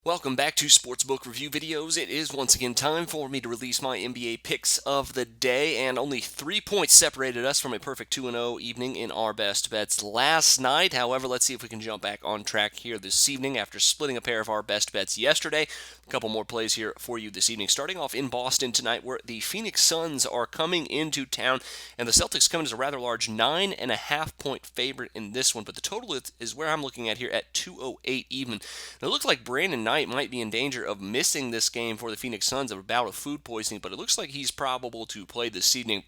Welcome back to Sportsbook Review Videos. It is once again time for me to release my NBA picks of the day, and only 3 points separated us from a perfect 2-0 evening in our best bets last night. However, let's see if we can jump back on track here this evening after splitting a pair of our best bets yesterday. A couple more plays here for you this evening. Starting off in Boston tonight, where the Phoenix Suns are coming into town, and the Celtics come in as a rather large 9.5-point favorite in this one, but the total is where I'm looking at here at 208 even. And it looks like Brandon Knight might be in danger of missing this game for the Phoenix Suns of a bout of food poisoning, but it looks like he's probable to play this evening.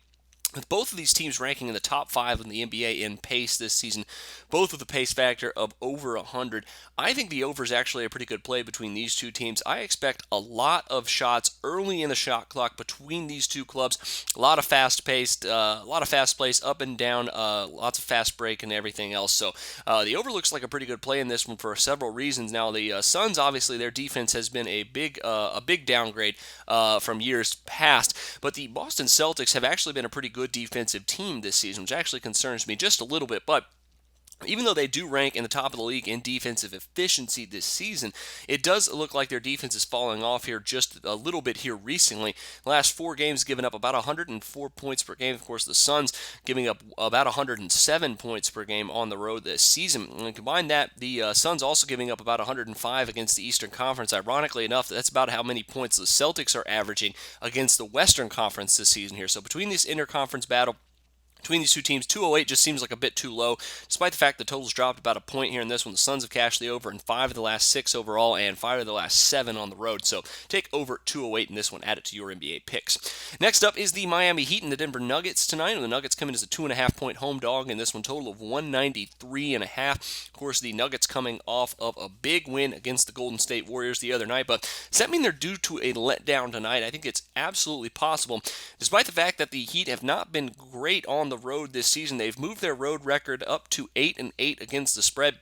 With both of these teams ranking in the top 5 in the NBA in pace this season, both with a pace factor of over 100, I think the over is actually a pretty good play between these two teams. I expect a lot of shots early in the shot clock between these two clubs. A lot of fast paced, a lot of fast plays up and down, lots of fast break and everything else. So the over looks like a pretty good play in this one for several reasons. Now the Suns, obviously, their defense has been a big downgrade from years past, but the Boston Celtics have actually been a pretty good defensive team this season, which actually concerns me just a little bit. But even though they do rank in the top of the league in defensive efficiency this season, it does look like their defense is falling off here just a little bit here recently. The last 4 games given up about 104 points per game. Of course, the Suns giving up about 107 points per game on the road this season. And combine that, the Suns also giving up about 105 against the Eastern Conference. Ironically enough, that's about how many points the Celtics are averaging against the Western Conference this season here. So between this interconference battle, between these two teams, 208 just seems like a bit too low, despite the fact the totals dropped about a point here in this one. The Suns have cashed the over in 5 of the last 6 overall and 5 of the last 7 on the road. So take over 208 in this one, add it to your NBA picks. Next up is the Miami Heat and the Denver Nuggets tonight. And the Nuggets come in as a 2.5-point home dog in this one, total of 193.5. Of course, the Nuggets coming off of a big win against the Golden State Warriors the other night. But does that mean they're due to a letdown tonight? I think it's absolutely possible. Despite the fact that the Heat have not been great on the road this season, they've moved their road record up to 8-8 against the spread.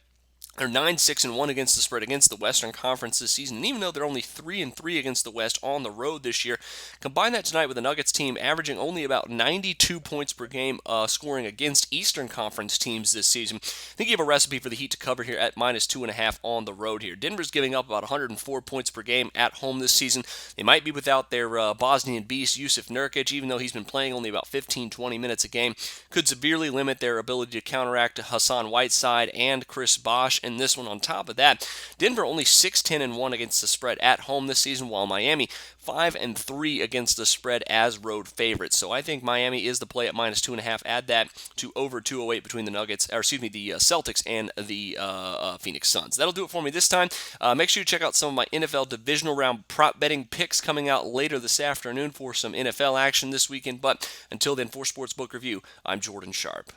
They're 9-6-1 against the spread against the Western Conference this season. And even though they're only 3-3 against the West on the road this year, combine that tonight with the Nuggets team averaging only about 92 points per game scoring against Eastern Conference teams this season. I think you have a recipe for the Heat to cover here at -2.5 on the road here. Denver's giving up about 104 points per game at home this season. They might be without their Bosnian beast, Jusuf Nurkic, even though he's been playing only about 15-20 minutes a game. Could severely limit their ability to counteract Hassan Whiteside and Chris Bosh in this one. On top of that, Denver only 6-10-1 against the spread at home this season, while Miami 5-3 against the spread as road favorites. So I think Miami is the play at -2.5. Add that to over 208 between the the Celtics and the Phoenix Suns. That'll do it for me this time. Make sure you check out some of my NFL divisional round prop betting picks coming out later this afternoon for some NFL action this weekend. But until then, for Sportsbook Review, I'm Jordan Sharp.